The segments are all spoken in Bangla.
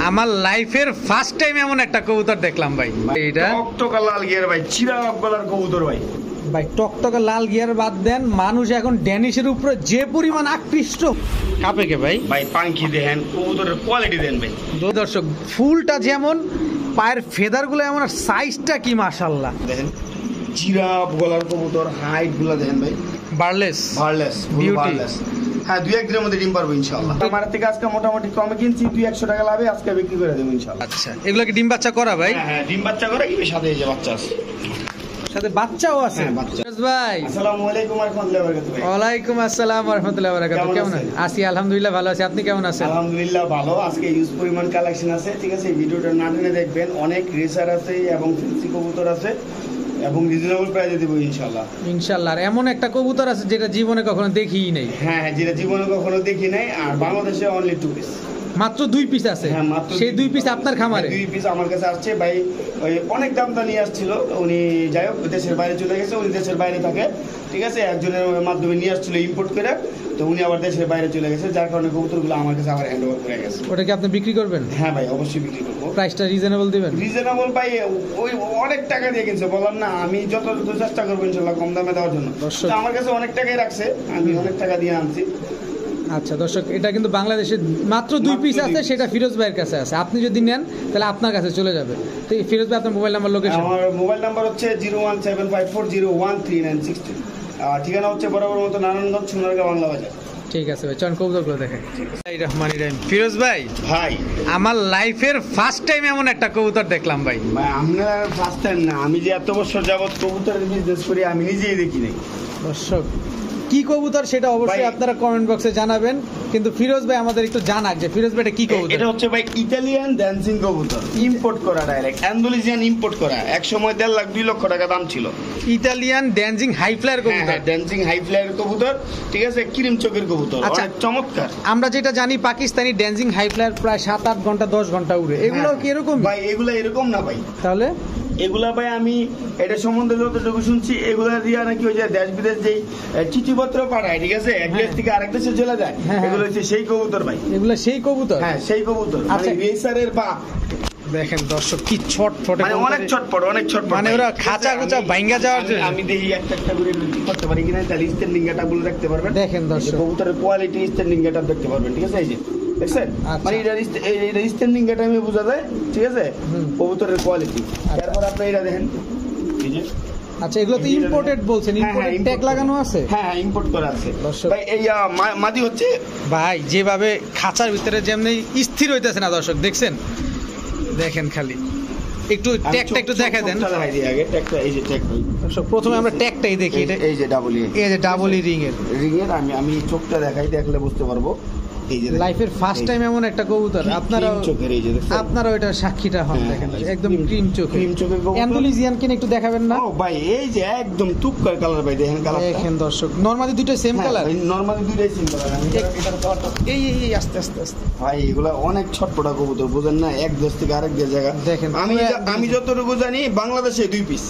আমার লাইফের ফার্স্ট টাইম এমন একটা কবুতর দেখলাম ভাই। এটা টকটকা লাল গিয়ার ভাই, চিরাগ গলার কবুতর ভাই। ভাই টকটকা লাল গিয়ার বাদ দেন, মানুষ এখন ড্যানিশের উপরে যে পরিমাণ আকৃষ্ট কাপে কে ভাই। ভাই পাঙ্খি দেখেন, কবুতরের কোয়ালিটি দেন ভাই। দর্শক ফুলটা যেমন, পায়ের ফেদার গুলো এমন, আর সাইজটা কি মাশাআল্লাহ দেখেন। চিরাগ গলার কবুতর, হাইট গুলা দেখেন ভাই, বার্লেস বার্লেস বিউটি। হ্যাঁ, 2-1 দিনের মধ্যে ডিম পারবো ইনশাআল্লাহ। আমার থেকে আজকে মোটামুটি কমে কিনছি, 200 টাকা লাভে আজকে বিক্রি করে দেবো ইনশাআল্লাহ। আচ্ছা, এগুলো কি ডিম বাচ্চা করা ভাই? হ্যাঁ, ডিম বাচ্চা করে কি সাথে এই যে বাচ্চা আছে, সাথে বাচ্চাও আছে। হ্যাঁ, বাচ্চা। ভাই আসসালামু আলাইকুম ওয়া রাহমাতুল্লাহি ওয়া বারাকাতুহু। ওয়ালাইকুম আসসালাম ওয়া রাহমাতুল্লাহি ওয়া বারাকাতুহু। কেমন আছেন? আছি আলহামদুলিল্লাহ, ভালো আছি। আপনি কেমন আছেন? আলহামদুলিল্লাহ ভালো। আজকে ইউজ পরিমাণ কালেকশন আছে, ঠিক আছে? এই ভিডিওটা না টেনে দেখবেন। অনেক রেসার আছে এবং ফেন্সি কবুতর আছে এবং রিজনেবল প্রাইসে দেবো ইনশাআল্লাহ। ইনশাআল্লাহ। আর এমন একটা কবুতর আছে যেটা জীবনে কখনো দেখিই নাই। হ্যাঁ, যেটা জীবনে কখনো দেখি নাই। আর বাংলাদেশে অনলি 2 পিস, মাত্র 2 পিস আছে। হ্যাঁ, মাত্র সেই 2 পিস আপনার খামারে? 2 পিস আমার কাছে আসছে ভাই। ওই অনেক দামটা নিয়ে আসছিল উনি, যাই হোক দেশের বাইরে চলে গেছে। উনি দেশের বাইরে থাকে, ঠিক আছে? একজনের মাধ্যমে নিয়ে আসছিল ইম্পোর্ট করে, তো উনি আবার দেশের বাইরে চলে গেছে, যার কারণে কবুতরগুলো আমার কাছে আবার হ্যান্ড ওভার করে গেছে। ওটা কি আপনি বিক্রি করবেন? হ্যাঁ ভাই, অবশ্যই বিক্রি করবো। প্রাইসটা রিজনেবল দিবেন? রিজনেবল ভাই, ওই অনেক টাকা দিয়ে কিনছে, বললাম না, আমি যত চেষ্টা করবো ইনশাল্লাহ কম দামে দেওয়ার জন্য। তো আমার কাছে অনেক টাকাই রাখছে, আমি অনেক টাকা দিয়ে আনছি। আচ্ছা দর্শক, এটা কিন্তু বাংলাদেশে মাত্র 2 পিস আছে, সেটা ফিরোজ ভাইয়ের কাছে আছে। আপনি যদি নেন তাহলে আপনার কাছে চলে যাবে। তো ফিরোজ ভাই, আপনার মোবাইল নাম্বার, লোকেশন? আমার মোবাইল নাম্বার হচ্ছে 01754013962। আর ঠিকানা হচ্ছে বরাবর মতো নারায়ণগঞ্জ, সোনারগাঁ, বাংলা বাজার। ঠিক আছে ভাই, চল কবুতরগুলো দেখে। রহমানির রহিম। ফিরোজ ভাই, ভাই আমার লাইফের ফার্স্ট টাইম এমন একটা কবুতর দেখলাম ভাই। আপনার ফার্স্ট টাইম না, আমি যে এত বছর যাবত কবুতরের বিজনেস করি, আমি নিজেই দেখি নাই। দর্শক কি কবুতর সেটা অবশ্যই আপনারা কমেন্ট বক্সে জানাবেন, কিন্তু ফিরোজ ভাই আমাদের একটু জানাক যে ফিরোজ ভাই এটা কি কবুতর। এটা হচ্ছে ভাই ইতালিয়ান ড্যান্সিং কবুতর, ইম্পোর্ট করা, ডাইরেক্ট অ্যান্ডালুসিয়ান ইম্পোর্ট করা। এক সময় 1.5 লাখ 2 লক্ষ টাকা দাম ছিল। ইতালিয়ান ড্যান্সিং হাই ফ্লায়ার কবুতর। ড্যান্সিং হাই ফ্লায়ার কবুতর, ঠিক আছে? ক্রিম চোখের কবুতর, অনেক চমৎকার। আমরা যেটা জানি পাকিস্তানি ড্যান্সিং হাই ফ্লায়ার প্রায় 7-8 ঘন্টা 10 ঘন্টা উড়ে, এগুলো কি এরকম ভাই? এগুলো এরকম না ভাই। তাহলে এগুলা ভাই আমি এটা সম্বন্ধে যতটুকু শুনছি, এগুলা দিয়া নাকি ওই যে দেশ বিদেশ যেই চিঠিপত্র পাঠায়, ঠিক আছে, এক দেশ থেকে আরেক দেশে চলে যায়, এগুলো হচ্ছে সেই কবুতর ভাই। এগুলো সেই কবুতর? হ্যাঁ, সেই কবুতর, মানে রেসারের বাপ। দেখেন দর্শক কি ছটফটে, মানে অনেক ছটফট, অনেক ছটফট। মানে ওরা খাঁচা খোঁচা ভাঙ্গা যাওয়ার জন্য। আমি দেখি একটা করে করতে পারি কিনা, তাহলে স্ট্যান্ডিং গেটআপ গুলো দেখতে পারবেন। দেখেন দর্শক কবুতরের কোয়ালিটি, স্ট্যান্ডিং গেটআপ দেখতে পারবেন, ঠিক আছে? এই যে দেখছেন, মানে এটা স্ট্যান্ডিং গেটআপে বোঝা যায়, ঠিক আছে, কবুতরের কোয়ালিটি। তারপর আপনি এটা দেখেন, এই যে। আচ্ছা, এগুলো তো ইম্পোর্টেড বলছেন, ইম্পোর্টেড ট্যাগ লাগানো আছে? হ্যাঁ, ইম্পোর্ট করা আছে ভাই। এই মাদি হচ্ছে ভাই যেভাবে খাঁচার ভিতরে যেমনি স্থির হইতেছে না দর্শক, দেখছেন? দেখেন খালি একটু ট্যাগটা একটু দেখা দেন। এই যে ট্যাগ ভাই, দর্শক প্রথমে আমরা ট্যাগটাই দেখি। এই যে ডাবল ই, এই যে ডাবল ই রিং এর। আমি চোখটা দেখাই, দেখলে বুঝতে পারবো। লাইফের ফার্স্ট টাইম এমন একটা কবুতর, আপনারা ওইটা সাক্ষীটা হন। দেখেন একদম ক্রিম চোখের কবুতর। অ্যান্ডালুসিয়ান কিনে একটু দেখাবেন না? ও ভাই, এই যে একদম টুককার কালার ভাই, দেখেন কালার। দেখেন দর্শক, নরমালি দুটো সেম কালার, নরমালি দুটোই সেম কালার। এই আস্তে আস্তে আস্তে ভাই, এগুলা অনেক ছটপটা কবুতর, বুঝেন না? এক দেশ থেকে আরেক দেশ জায়গা। দেখেন, আমি যতটুকু জানি বাংলাদেশে 2 পিস।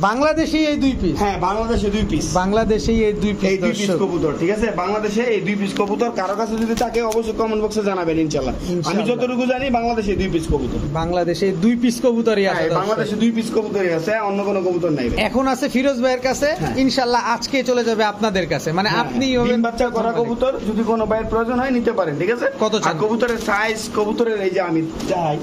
বাংলাদেশে এই 2 পিস? হ্যাঁ, বাংলাদেশে 2 পিস। বাংলাদেশে এই 2 পিস, এই 2 পিস কবুতর, ঠিক আছে? বাংলাদেশে এই 2 পিস কবুতর কারো কাছে যদি থাকে অবশ্যই কমেন্ট বক্সে জানাবেন ইনশাআল্লাহ। আমি যতটুকু জানি বাংলাদেশে 2 পিস কবুতর। বাংলাদেশে 2 পিস কবুতরই আছে। বাংলাদেশে 2 পিস কবুতরই আছে, অন্য কোনো কবুতর নাই। এখন আছে ফিরোজ ভাইয়ের কাছে, ইনশাআল্লাহ আজকে চলে যাবে আপনাদের কাছে। মানে আপনি ডিম বাচ্চা করা কবুতর যদি কোনো ভাইয়ের প্রয়োজন হয় নিতে পারেন, ঠিক আছে? কত চান? কবুতরের সাইজ, কবুতরের এই যে আমি চাই,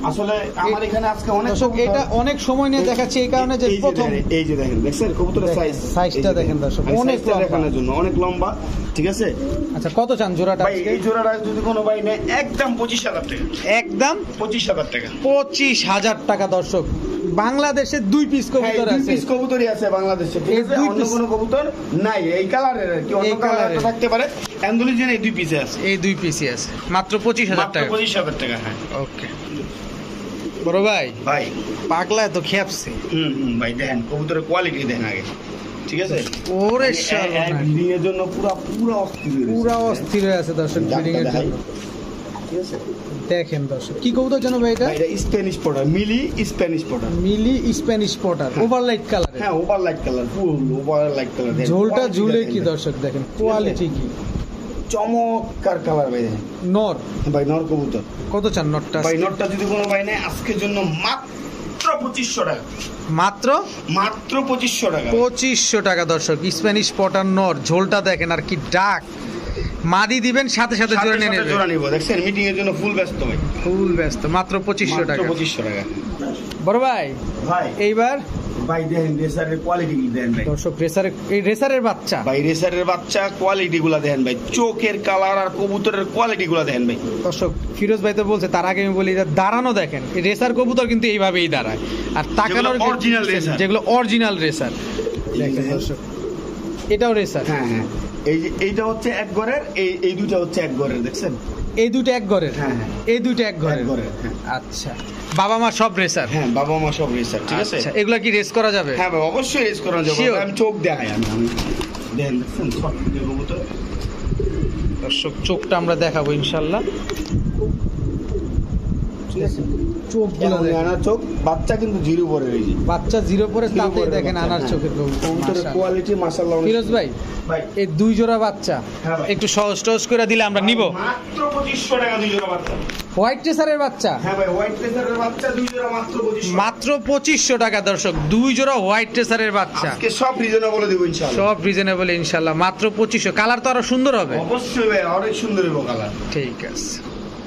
আসলে আমার এখানে আজকে অনেক দর্শক এটা অনেক সময় নিয়ে দেখাচ্ছি এই কারণে যে প্রথম এই যে দেখেন, দেখছেন কবুতরের সাইজটা দেখেন দর্শক, অনেক দেখানোর জন্য অনেক লম্বা, ঠিক আছে? আচ্ছা, কত চান জোড়াটা? ভাই এই জোড়াটা যদি কোনো ভাই নেয়, একদম 25,000 টাকা। একদম 25,000 টাকা। 25,000 টাকা দর্শক। বাংলাদেশে 2 পিস কবুতর আছে, 2 পিস কবুতরই আছে বাংলাদেশে, ঠিক আছে? অন্য কোনো কবুতর নাই এই কালারের, আর কি অন্য কালার থাকতে পারে। অ্যান্ডালুসিয়ান এই 2 পিসে আছে, এই 2 পিসই আছে, মাত্র 25,000 টাকা। 25,000 টাকা। হ্যাঁ, ওকে বড় ভাই। ভাই পাগলা তো খেপছে। ভাই দেখেন কবুতরের কোয়ালিটি দেখেন আগে, ঠিক আছে? ওরে শালা, ব্রিডিং এর জন্য পুরো অস্থির হয়ে আছে দর্শক, ব্রিডিং এর জন্য, ঠিক আছে? দেখেন দর্শক কি কবুতর জানো ভাই? এটা স্প্যানিশ পটার, মিলি স্প্যানিশ পটার। মিলি স্প্যানিশ পটার, ওভারলাইট কালার। হ্যাঁ, ওভারলাইট কালার, ফুল ওভারলাইট কালার। ঝোলটা ঝুলে কি দর্শক দেখেন কোয়ালিটি কি। চমৎকার কালার ভাই। নর ভাই নর কবুতর। কত চান নরটা? ভাই নরটা যদি কোনো ভাই নেয় আজকের জন্য মাত্র 2500 টাকা। মাত্র 2500 টাকা। 2500 টাকা দর্শক। স্প্যানিশ পটার নর, ঝোলটা দেখেন আর কি ডাক। মাদি দিবেন সাথে সাথে জোড়া নিয়ে নেবেন। জোড়া নিব, দেখছেন মিটিং এর জন্য ফুল ব্যস্ত ভাই। ফুল ব্যস্ত, মাত্র 2500 টাকা। 2500 টাকা। বড় ভাই এইবার ভাই দেখেন রেসারের কোয়ালিটি কি দেখেন ভাই। দর্শক রেসারের, এই রেসারের বাচ্চা ভাই, রেসারের বাচ্চা কোয়ালিটি গুলা দেখেন ভাই, চোখের কালার আর কবুতরের কোয়ালিটি গুলা দেখেন ভাই। দর্শক ফিরোজ ভাই তো বলছে, তার আগে আমি বলি দাঁড়ানো দেখেন, এই রেসার কবুতর কিন্তু এইভাবেই দাঁড়ায়, আর তাকানোর অরিজিনাল রেসার, যেগুলো অরিজিনাল রেসার দেখেন দর্শক। এটাও রেসার। হ্যাঁ হ্যাঁ, এই যে এইটা হচ্ছে এক ঘরের, এই দুটো হচ্ছে এক ঘরের, দেখছেন এই দুটো এক ঘরের। হ্যাঁ এই দুটো এক ঘরের। আচ্ছা, বাবা মা সব রেসার? হ্যাঁ, বাবা মা সব রেসার। ঠিক আছে, এগুলা কি রেস করা যাবে? হ্যাঁ ভাই, অবশ্যই রেস করা যাবে। আমি চোখ দেখাই, আমি দেখেন, দেখছেন কবুতর। দর্শক চোখটা আমরা দেখাবো ইনশাআল্লাহ। ঠিক আছে, চোখগুলো আনার চোখ, বাচ্চা কিন্তু জিরো পরে রয়েছে, বাচ্চা জিরো পরে, তাতে দেখেন আনার চোখের কবুতরের কোয়ালিটি মাশাআল্লাহ। ফিরোজ ভাই এই দুই জোড়া বাচ্চা একটু সহজ টহজ করে দিলে আমরা নিব। মাত্র 2500 টাকা দুই জোড়া বাচ্চা। হোয়াইট রেসারের বাচ্চা? হ্যাঁ ভাই, হোয়াইট রেসারের বাচ্চা দুই জোড়া মাত্র 2500। মাত্র 2500 টাকা দর্শক, দুই জোড়া হোয়াইট রেসারের বাচ্চা। আজকে সব রিজনেবল দেব ইনশাআল্লাহ, সব রিজনেবল ইনশাআল্লাহ। মাত্র 2500। কালার তো আরো সুন্দর হবে। অবশ্যই ভাই, অনেক সুন্দর হবে কালার। ঠিক আছে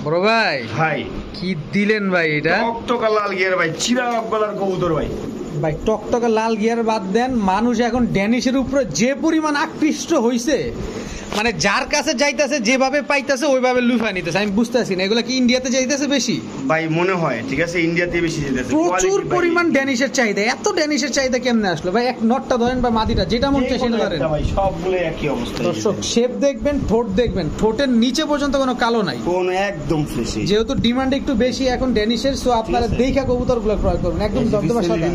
বড় ভাই, ভাই কি দিলেন ভাই এটা? টকটকা লাল গিয়ার ভাই, চিরাগ গলার কবুতর ভাই। ভাই টকটকা লাল গিয়ার বাদ দেন, মানুষ এখন ড্যানিশের উপরে যে পরিমাণ আকৃষ্ট হইছে, মানে যার কাছে যাইতেছে যেভাবে পাইতেছে ওইভাবে লুফা নিতেছে। আমি বুঝতেছি না, এগুলা কি ইন্ডিয়াতে যাইতেছে বেশি? ভাই মনে হয়, ঠিক আছে, ইন্ডিয়াতে বেশি যাইতেছে। প্রচুর পরিমাণ ড্যানিশের চাহিদা। এত ড্যানিশের চাহিদা কেমনে আসলো ভাই? এক নটটা ধরেন বা মাদিটা, যেটা মন চায় সেটা ধরেন ভাই, সবগুলো একই অবস্থা। দর্শক শেপ দেখবেন, ঠোঁট দেখবেন, ঠোঁটের নিচে পর্যন্ত কোনো কালো নাই, কোনো একদম ফ্রেশ। যেহেতু ডিমান্ড একটু বেশি এখন ড্যানিশের, সো আপনারা দেখা কবুতরগুলো ক্রয় করুন। একদম ধবধবা সাদা,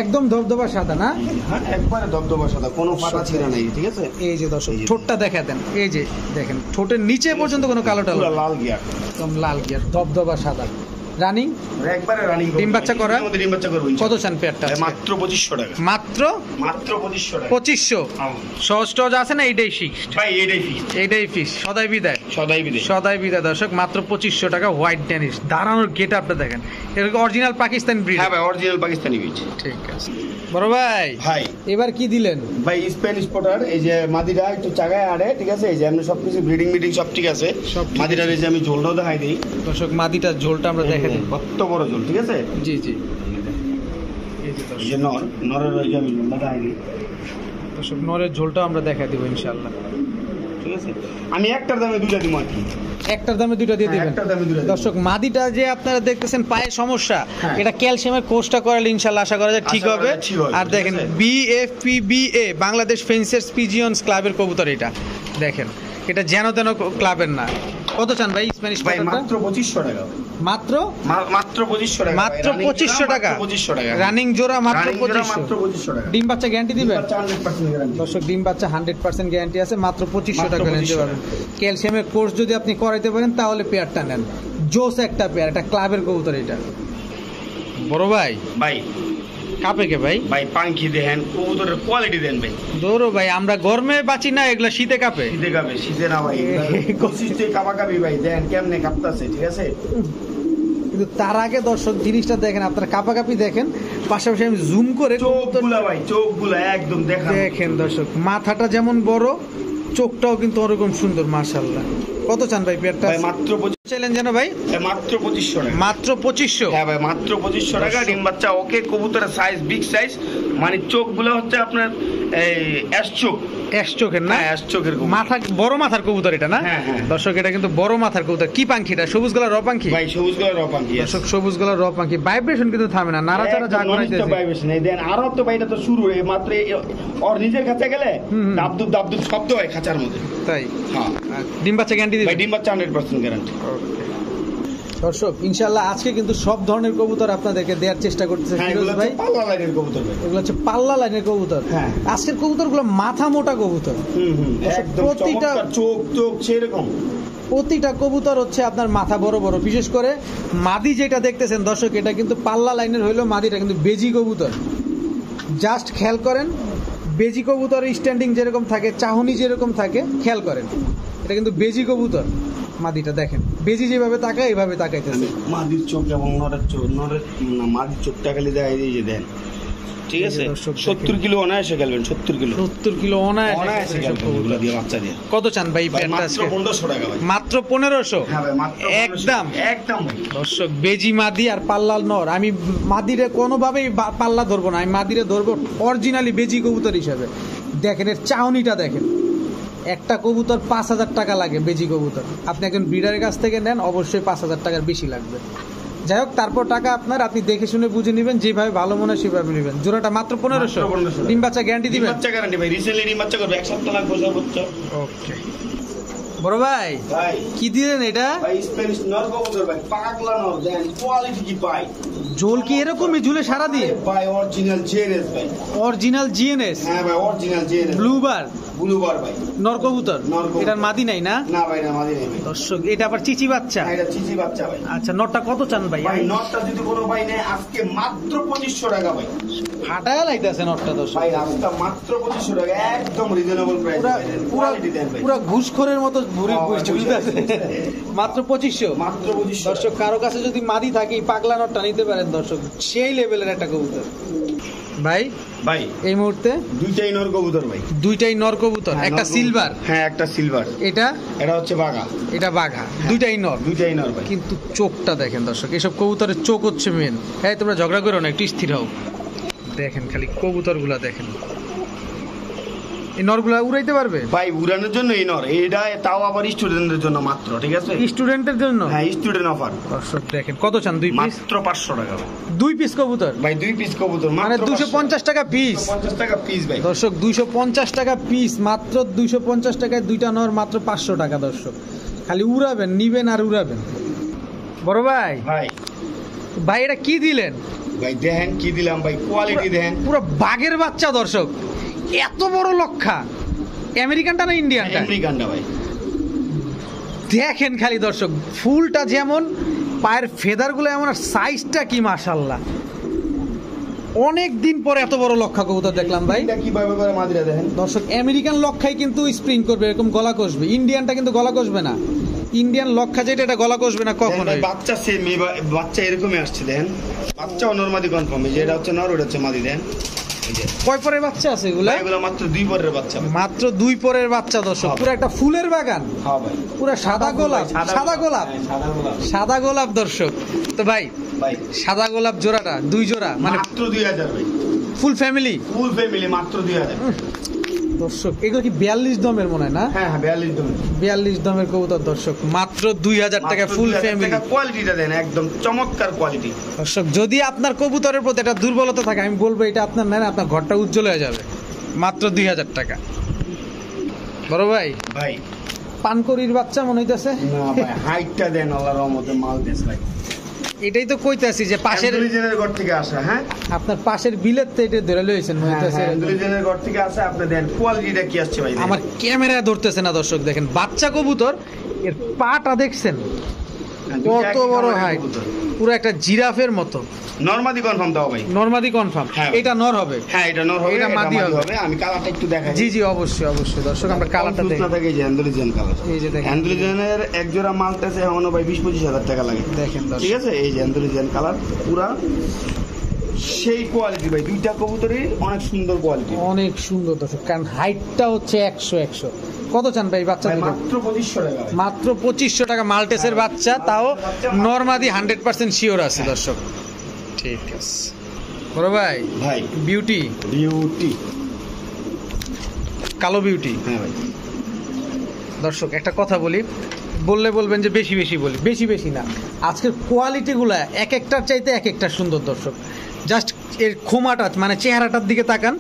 একদম ধবধবা সাদা না? হ্যাঁ, একবারে ধবধবা সাদা, কোনো ফাটা ছিঁড়া নাই। ঠিক আছে, এই যে দর্শক ঠোঁটটা দেখা দেন, এই যে দেখেন ঠোঁটের নিচে পর্যন্ত কোনো কালো টালো, লাল গিয়ার, একদম লাল গিয়ার, ধবধবা সাদা, রানিং, একবারে রানিং। ডিম বাচ্চা করা? ডিম বাচ্চা করব। কত চান পেয়ারটা? মাত্র 2500 টাকা। মাত্র 2500 টাকা। 2500। সহজ টহজ আছে না? এইটাই ফিক্সড ভাই, এইটাই ফিক্সড, এইটাই ফিক্সড। সদাই বিদায়, সদাই বিদায়, সদাই বিদায় দর্শক। মাত্র 2500 টাকা। হোয়াইট ড্যানিশ, দাঁড়ানোর গেট আপটা দেখেন, এরকম অরিজিনাল পাকিস্তানি ব্রিড। হ্যাঁ ভাই, অরিজিনাল পাকিস্তানি ব্রিড। ঠিক আছে বড় ভাই, ভাই এবার কি দিলেন? ভাই স্প্যানিশ পটার, এই যে মাদিটা একটু চাগায় আড়ে, ঠিক আছে, এই যে আমরা সবকিছু ব্রিডিং মিটিং সব ঠিক আছে, সব মাদিটার এই যে আমি ঝোলটাও দেখাই দিই দর্শক। মাদিটার ঝোলটা আমরা দেখে দিই, কত বড় ঝোল। ঠিক আছে, জি জি, এই যে নরের ওই যে আমি ঝোলটা দেখাই দিই দর্শক। নরের ঝোলটা আমরা দেখা দিব ইনশাআল্লাহ। ঠিক আছে, আমি একটার দামে দুইটা দিব আর কি। একটার দামে দুইটা দিয়ে দিবেন দর্শক। মাদিটা যে আপনারা দেখতেছেন পায়ে সমস্যা, এটা ক্যালসিয়ামের কোর্সটা করালে ইনশাআল্লাহ আশা করা যায় ঠিক হবে। আর দেখেন BFPBA বাংলাদেশ ফেন্সার্স পিজিয়ন্স ক্লাবের কবুতর, এটা দেখেন, এটা যেন তেন ক্লাবের না। কত চান ভাই স্প্যানিশ ভাই? মাত্র 2500 টাকা। মাত্র 2500 টাকা। মাত্র 2500 টাকা। 2500 টাকা রানিং জোড়া মাত্র 2500। মাত্র 2500 টাকা। ডিম বাচ্চা গ্যারান্টি দিবেন? 100% গ্যারান্টি দর্শক, ডিম বাচ্চা 100% গ্যারান্টি আছে, মাত্র 2500 টাকা নিতে পারবেন। ক্যালসিয়ামের কোর্স যদি আপনি করাইতে পারেন তাহলে পেয়ারটা নেন, জোস একটা পেয়ার, এটা ক্লাবের কবুতর। এটা বড় ভাই, ভাই কাপে কে ভাই? ভাই পাঙ্খি দেখেন, কবুতরের কোয়ালিটি দেন ভাই। দৌড়ো ভাই, আমরা গরমে বাঁচি না, এগুলা শীতে কাপে। শীতে কাপে, শীতে না ভাই, কোশিশে কাপাকাপি ভাই, দেন কেমনে কাঁপতাছে। ঠিক আছে, কিন্তু তার আগে দর্শক জিনিসটা দেখেন, আপনারা কাপাকাপি দেখেন, পাশাপাশি আমি জুম করে চোখগুলা ভাই, চোখগুলা একদম দেখেন দর্শক। মাথাটা যেমন বড়, চোখটাও কিন্তু ওরকম সুন্দর মাশাআল্লাহ। কত চান ভাই পেয়ারটা? ভাই মাত্র 2500 চাইলেন যেন ভাই? মাত্র 2500 টাকা। মাত্র 2500? হ্যাঁ ভাই, মাত্র 2500 টাকা। ডিম বাচ্চা ওকে, কবুতরের সাইজ বিগ সাইজ, মানে চোখগুলো হচ্ছে আপনার এই অ্যাশ চোখ, অ্যাশ চোখের না? অ্যাশ চোখের মাথা, বড় মাথার কবুতর এটা না? হ্যাঁ হ্যাঁ দর্শক, এটা কিন্তু বড় মাথার কবুতর। কি পাখিটা? সবুজ গলার র পাখি ভাই, সবুজ গলার র পাখি দর্শক, সবুজ গলার র পাখি। ভাইব্রেশন কিন্তু থামে না, নাড়াচাড়া যা করাইতেছে ভাইব্রেশন। এই দেন আরো তো ভাই, এটা তো শুরু, এই মাত্র ওর নিজের কাছে গেলে দাবদুব দাবদুব শব্দ হয় খাঁচার মধ্যে। তাই? হ্যাঁ। ডিম বাচ্চা গ্যারান্টি দিবেন? ভাই ডিম বাচ্চা 100% গ্যারান্টি। দর্শক ইনশাআল্লাহ আজকে কিন্তু সব ধরনের কবুতর আপনাদেরকে দেওয়ার চেষ্টা করতেছে ফিরোজ ভাই। পাল্লা লাইনের কবুতর ভাই, এগুলো হচ্ছে পাল্লা লাইনের কবুতর। হ্যাঁ, আজকের কবুতরগুলো মাথা মোটা কবুতর। একদম প্রতিটা চোখ সেরকম। প্রতিটা কবুতর হচ্ছে আপনার মাথা বড় বড়। বিশেষ করে মাদি যেটা দেখতেছেন দর্শক, এটা কিন্তু পাল্লা লাইনের হইলেও মাদিটা কিন্তু বেজি কবুতর। জাস্ট খেয়াল করেন, বেজি কবুতরের স্ট্যান্ডিং যেরকম থাকে, চাহনি যেরকম থাকে, খেয়াল করেন। এটা কিন্তু বেজি কবুতর। মাদিটা দেখেন, বেজি যেভাবে তাকায় এইভাবে তাকাইতেছে। মাদির চোখ এবং নরের মাদির চোখটা খালি দেখাই দিয়ে দেন, ঠিক আছে? 70 কিলো অনায়াসে খেলবেন, 70 কিলো 70 কিলো অনায়াসে এগুলো দিয়ে বাচ্চা দিয়ে। কত চান ভাই প্যান্টটা মাত্র আজকে? 1500 টাকা ভাই। মাত্র 1500? হ্যাঁ ভাই, মাত্র একদম একদম ভাই। দর্শক, বেজি মাদি আর পাল্লাল নর। আমি মাদিরে কোনোভাবেই পাল্লা ধরবো না, আমি মাদিরে ধরবো অরিজিনালি বেজি কবুতর হিসাবে। দেখেন এর চাউনিটা দেখেন, একটা কবুতর 5000 টাকা লাগে বেজি কবুতর। আপনি একজন ব্রিডারের কাছ থেকে নেন, অবশ্যই 5000 টাকার বেশি লাগবে। যাই হোক, তারপর টাকা আপনার, আপনি দেখে শুনে বুঝে নেবেন, যেভাবে ভালো মনে হয় সেভাবে নেবেন। জোড়াটা মাত্র 1500। ডিম বাচ্চা গ্যারান্টি দিবেন? বাচ্চা গ্যারান্টি ভাই, রিসেন্টলি ডিম বাচ্চা করবে, 1 সপ্তাহ লাগবে সর্বোচ্চ। ওকে বড় ভাই, ভাই কি দিলেন এটা? ভাই স্প্যানিশ নর কবুতর ভাই, পাগলা নর, দেন কোয়ালিটি কি পাই। ঝোল কি এরকমই ঝুলে সারা দিয়ে? ভাই অরিজিনাল জেনেস ভাই। Original GNS? হ্যাঁ ভাই, অরিজিনাল জেনেস। ব্লুবার ব্লুবার ভাই, নর কবুতর। এটার মাদি নাই না? না ভাই, না মাদি নেই ভাই। দর্শক, এটা আবার চিচি বাচ্চা? হ্যাঁ, এটা চিচি বাচ্চা ভাই। আচ্ছা, নরটা কত চান ভাই? ভাই নটটা যদি কোনো ভাই নেয় আজকে মাত্র 2500 টাকা ভাই। ফাটায় লাইতেছে নরটা দর্শক। ভাই আজকে মাত্র 2500 টাকা, একদম রিজনেবল প্রাইস। কোয়ালিটি দেন ভাই, পুরো ঘুষখোরের মতো ঘুরে ঝুলতেছে। মাত্র 2500? মাত্র 2500। দর্শক, কারো কাছে যদি মাদি থাকে এই পাগলা নটটা নিতে পারেন দর্শক, সেই লেভেলের একটা কবুতর। ভাই ভাই এই মুহূর্তে দুইটাই নর কবুতর ভাই। দুইটাই নর কবুতর, হ্যাঁ, একটা নর সিলভার, কবুতর। হ্যাঁ, একটা সিলভার। এটা এটা হচ্ছে বাঘা, এটা বাঘা। দুইটাই নর? দুইটাই নর ভাই। কিন্তু চোখটা দেখেন দর্শক, এসব কবুতরের চোখ হচ্ছে মেন। হ্যাঁ, তোমরা ঝগড়া করো না, একটু স্থির হও। দেখেন খালি কবুতরগুলা দেখেন, এই নরগুলা উড়াইতে পারবে ভাই? উড়ানোর জন্য এই নর, এইটা তাও আবার স্টুডেন্টদের জন্য মাত্র, ঠিক আছে? স্টুডেন্টের জন্য? হ্যাঁ, স্টুডেন্ট অফার। দর্শক দেখেন, কত চান? 2 পিস? মাত্র 500 টাকা ভাই। 2 পিস কবুতর ভাই 2 পিস কবুতর মানে 250 টাকা পিস। 250 টাকা পিস ভাই। দর্শক 250 টাকা পিস, মাত্র 250 টাকায় দুইটা নর, মাত্র 500 টাকা। দর্শক খালি উড়াবেন, নিবেন আর উড়াবেন। বড় ভাই, ভাই ভাই এটা কি দিলেন ভাই? দেখেন কি দিলাম ভাই, কোয়ালিটি দেখেন। পুরো বাঘের বাচ্চা দর্শক, এত বড় লক্ষা। আমেরিকানটা না ইন্ডিয়ানটা? আমেরিকানটা ভাই। দেখেন খালি দর্শক, ফুলটা যেমন, পায়ের ফেদারগুলো এমন, আর সাইজটা কি মাশাআল্লাহ। অনেক দিন পরে এত বড় লক্ষা কবুতর দেখলাম ভাই। এটা কিভাবে করে মাদিরা দেখেন দর্শক, আমেরিকান লক্ষাই কিন্তু স্প্রিং করবে, এরকম গলা কষবে। ইন্ডিয়ানটা কিন্তু গলা কষবে না। ইন্ডিয়ান লক্ষা যেটা, এটা গলা কষবে না কখনো। বাচ্চা সেম, বাচ্চা এরকমই আসছে দেখেন। বাচ্চা নর মাদি কনফার্ম, যে এটা হচ্ছে নর, ওটা হচ্ছে মাদি। দেন কয় পরের বাচ্চা আছে এগুলা? এগুলো মাত্র 2 পরের বাচ্চা, মাত্র 2 পরের বাচ্চা। দর্শক পুরো একটা ফুলের বাগান। হ্যাঁ ভাই, পুরো সাদা গোলাপ, সাদা গোলাপ, সাদা গোলাপ, সাদা গোলাপ। দর্শক তো ভাই, ভাই সাদা গোলাপ জোড়াটা 2 জোড়া মানে মাত্র 2000 ভাই। ফুল ফ্যামিলি, ফুল ফ্যামিলি মাত্র 2000। দর্শক এগুলো কি 42 দমের মনে হয় না? হ্যাঁ হ্যাঁ, 42 দম, 42 দমের কবুতর। দর্শক মাত্র 2000 টাকা ফুল ফ্যামিলি। কোয়ালিটিটা দেন, একদম চমৎকার কোয়ালিটি। দর্শক, যদি আপনার কবুতরের প্রতি একটা দুর্বলতা থাকে, আমি বলবো এটা আপনার নেন, আপনার ঘরটা উজ্জ্বল হয়ে যাবে। মাত্র 2000 টাকা। বড় ভাই, ভাই পানকড়ির বাচ্চা মনে হইতাছে। না ভাই, হাইটটা দেন, আল্লাহর রহমতে মাল দেশ ভাই। এটাই তো কইতাছি যে পাশের অ্যান্ড্রুলিজেনের ঘর থেকে আসা। হ্যাঁ, আপনার পাশের বিলের তো এটা ধরে লইছেন মনে হইতাছে। অ্যান্ড্রুলিজেনের ঘর থেকে আসা, আপনি দেন কোয়ালিটিটা কি আসছে ভাই। আমার ক্যামেরা ধরতেছে না দর্শক, দেখেন বাচ্চা কবুতর, এর পাটা দেখছেন কত বড় হাইট, পুরো একটা জিরাফের মতো। নরমাদি কনফার্ম দাও ভাই। নরমাদি কনফার্ম? হ্যাঁ। এটা নর হবে? হ্যাঁ, এটা নর হবে, এটা মাদি হবে। আমি কালারটা একটু দেখাই। জি জি, অবশ্যই অবশ্যই। দর্শক আমরা কালারটা দেখি। থাকে যে অ্যান্ড্রুলিজেন কালার। এই যে দেখেন, অ্যান্ড্রুলিজেনের এক জোড়া মালটাছে এখনো ভাই 20-25 হাজার টাকা লাগে। দেখেন ঠিক দর্শক, আছে, এই যে অ্যান্ড্রুলিজেন কালার পুরা সেই কোয়ালিটি ভাই। দুইটা কবুতরই অনেক সুন্দর কোয়ালিটি, অনেক সুন্দর দর্শক। কারণ হাইটটা হচ্ছে 100। কত চান ভাই বাচ্চা ভাই দুটো? মাত্র 2500 টাকা ভাই। মাত্র 2500 টাকা মাল্টেসের বাচ্চা, তাও নরমাদি 100% শিওর আছে দর্শক। ঠিক আছে বড় ভাই। ভাই বিউটি, বিউটি, কালো বিউটি। হ্যাঁ ভাই। দর্শক একটা কথা বলি, বললে বলবেন যে বেশি বেশি বলি, বেশি বেশি না। আজকের কোয়ালিটিগুলো এক একটার চাইতে এক একটা সুন্দর দর্শক। জাস্ট এর খোমাটা মানে চেহারাটার দিকে তাকান,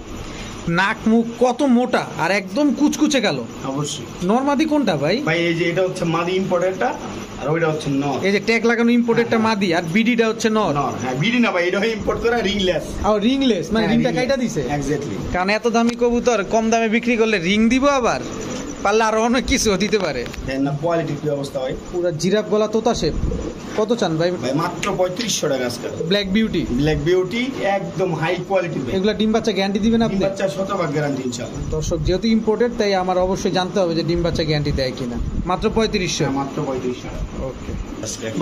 নাক মুখ কত মোটা আর একদম কুচকুচে গেল। অবশ্যই। নরমাদি কোনটা ভাই? ভাই এই যে এটা হচ্ছে মাদি ইম্পোর্টেডটা, আর ওইটা হচ্ছে নর। এই যে ট্যাগ লাগানো ইম্পোর্টেডটা মাদি, আর বিডিটা হচ্ছে নর। নর, হ্যাঁ, বিডি না ভাই, এটা ইম্পোর্ট করা রিংলেস। আর রিংলেস মানে রিংটা কাইটা দিছে। এক্স্যাক্টলি। কারণ এত দামি কবুতর কম দামে বিক্রি করলে রিং দিব, আবার পারলে আরো অনেক কিছু দিতে পারে। দেন না কোয়ালিটি কি অবস্থা হয়। পুরো জিরাফ গলা তোতা শেপ। কত চান ভাই? ভাই মাত্র 3500 টাকা আজকে। ব্ল্যাক বিউটি, ব্ল্যাক বিউটি একদম হাই কোয়ালিটি ভাই। এগুলা ডিম বাচ্চা গ্যারান্টি দিবেন আপনি? ডিম বাচ্চা 100% গ্যারান্টি ইনশাআল্লাহ। দর্শক যেহেতু ইম্পোর্টেড তাই আমার অবশ্যই জানতে হবে যে ডিম বাচ্চা গ্যারান্টি দেয় কিনা। মাত্র 3500। মাত্র 3500 টাকা। ওকে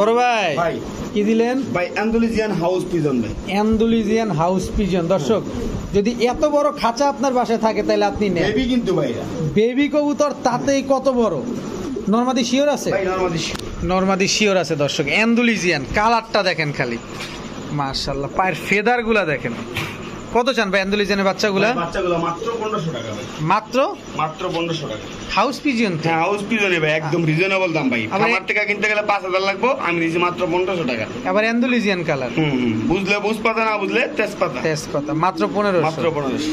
বড় ভাই, ভাই কি দিলেন? ভাই অ্যান্ডালুজিয়ান হাউস পিজন ভাই। Andalusian house pigeon. দর্শক যদি এত বড় খাঁচা আপনার বাসায় থাকে তাহলে আপনি নেন। বেবি কিন্তু ভাই, বেবি কবুতর তাতেই কত বড়। নরমাদি শিওর আছে? ভাই নরমাদি নরমাদি শিওর আছে। দর্শক অ্যান্ডালুজিয়ান কালারটা দেখেন খালি, মাশাআল্লাহ। পায়ের ফেদারগুলা দেখেন। কত চান ভাই অ্যান্ডালুজিয়ানের বাচ্চাগুলা? বাচ্চাগুলো মাত্র 1500 টাকা ভাই। মাত্র 1500 টাকা। House pigeon? হ্যাঁ হাউস পিজনে ভাই, একদম রিজনেবল দাম ভাই। আমার টাকা কিনতে গেলে 5000 লাগবে, আমি দিছি মাত্র 1500 টাকা। আবার অ্যান্ডালুজিয়ান কালার। বুঝলে বুঝপাতা, না বুঝলে তেজপাতা। তেজপাতা মাত্র 1500। মাত্র 1500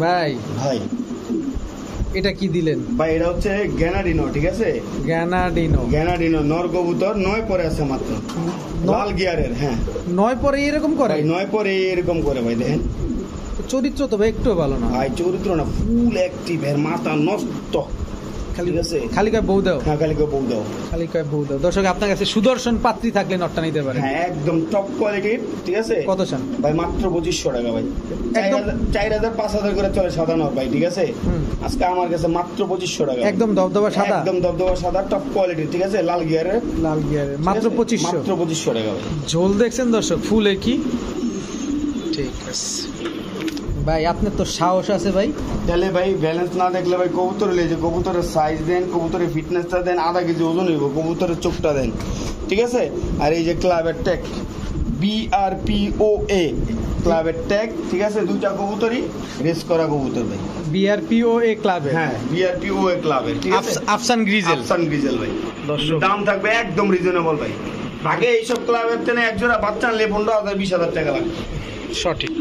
ভাই ভাই। এটা কি দিলেন ভাই? এটা হচ্ছে গ্যানাডিনো, ঠিক আছে? গ্যানাডিনো নর কবুতর, 9 পরে আছে মাত্র, লাল গিয়ারের। হ্যাঁ 9 পরে এরকম করে? 9 পরে এরকম করে ভাই। দেখেন চরিত্র তো ভাই একটু ভালো না ভাই, চরিত্র না ফুল অ্যাক্টিভ, এর মাথা নষ্ট। ঠিক আছে, খালি কয় বউ দাও। হ্যাঁ খালি কয় বউ দাও, খালি কয় বউ দাও। দর্শক আপনার কাছে সুদর্শন পাত্রী থাকলে নটটা নিতে পারেন। হ্যাঁ একদম টপ কোয়ালিটির। ঠিক আছে, কত চান ভাই? মাত্র 2500 টাকা ভাই। একদম 4000 5000 করে চলে সাদা নর ভাই। ঠিক আছে, আজকে আমার কাছে মাত্র 2500 টাকা। একদম দবদবা সাদা, একদম দবদবা সাদা টপ কোয়ালিটি। ঠিক আছে, লাল গিয়ারের। মাত্র 2500। মাত্র 2500 টাকা ভাই। ঝোল দেখছেন দর্শক, ফুলে কি। ঠিক আছে ভাই, আপনার তো সাহস আছে ভাই। তাহলে ভাই ব্যালেন্স না দেখলে ভাই কবুতর লেজে, কবুতরের সাইজ দেন, কবুতরের ফিটনেসটা দেন, আধা কেজি ওজন হইব, কবুতরের চোখটা দেন। ঠিক আছে, আর এই যে ক্লাবের ট্যাগ BRPOA ক্লাবের ট্যাগ। ঠিক আছে, দুইটা কবুতরই রেস করা কবুতর ভাই। BRPOA ক্লাবে? হ্যাঁ BRPOA ক্লাবের। ঠিক আছে, আফসান গ্রিজেল। আফসান গ্রিজেল ভাই। দাম থাকবে একদম রিজনেবল ভাই। আগে এইসব ক্লাবের তেনে এক জোড়া বাচ্চা আনলে 15,000 20,000 টাকা লাগবে। সঠিক।